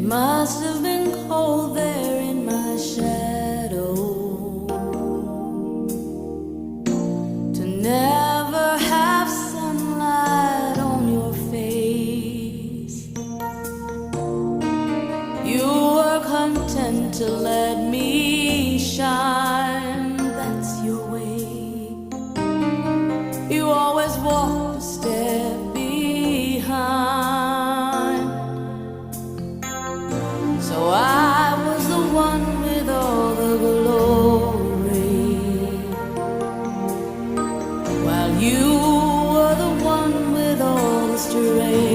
must have been cold there in my shadow to never have sunlight on your face. You were content to let me shine, that's your way. You always walked a step behind. So I was the one with all the glory, while you were the one with all the strength.